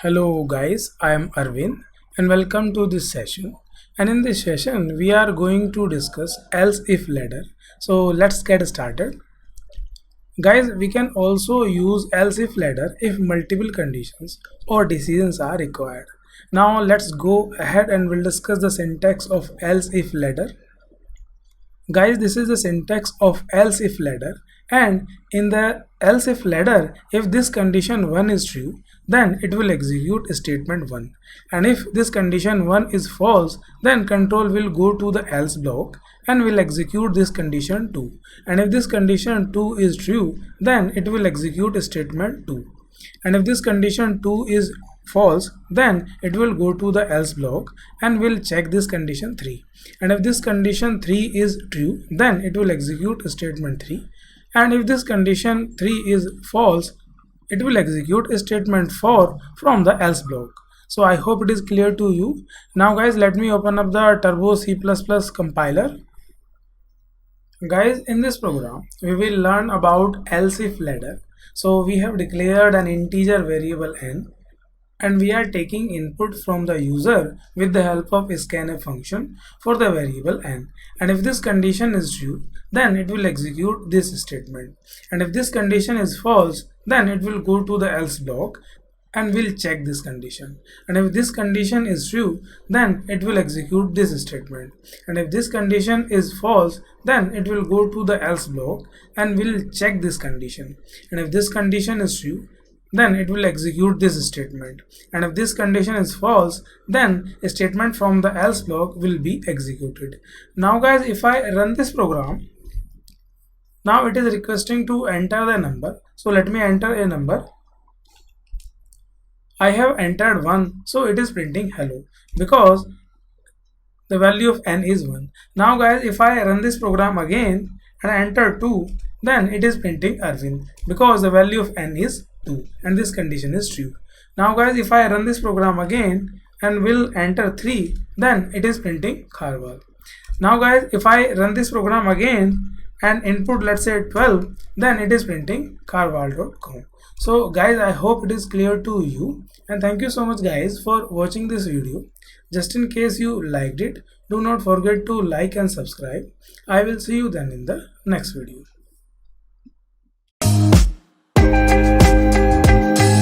Hello guys, I am Arvind and welcome to this session. And in this session, we are going to discuss else if ladder. So let's get started. Guys, we can also use else if ladder if multiple conditions or decisions are required. Now let's go ahead and we'll discuss the syntax of else if ladder. Guys, this is the syntax of else if ladder, and in the else if ladder, if this condition 1 is true, then it will execute statement 1, and if this condition 1 is false, then control will go to the else block and will execute this condition 2, and if this condition 2 is true, then it will execute statement 2, and if this condition 2 is false, then it will go to the else block and will check this condition 3, and if this condition 3 is true, then it will execute statement 3, and if this condition 3 is false, it will execute statement 4 from the else block. So I hope it is clear to you. Now guys, let me open up the Turbo C++ compiler. Guys, in this program we will learn about else if ladder. So we have declared an integer variable n, and we are taking input from the user with the help of scanf function for the variable n, and if this condition is true, then it will execute this statement, and if this condition is false, then it will go to the else block and will check this condition, and if this condition is true, then it will execute this statement, and if this condition is false, then it will go to the else block and will check this condition, and if this condition is true, then it will execute this statement, and if this condition is false, then a statement from the else block will be executed. Now guys, if I run this program, now it is requesting to enter the number, so let me enter a number. I have entered 1, so it is printing hello because the value of n is 1. Now guys, if I run this program again and enter 2, then it is printing Arvind because the value of n is 2 and this condition is true. Now guys, if I run this program again and will enter 3, then it is printing Kharwal. Now guys, if I run this program again and input let's say 12, then it is printing kharwal.com. So guys, I hope it is clear to you, and thank you so much guys for watching this video. Just in case you liked it, do not forget to like and subscribe. I will see you then in the next video.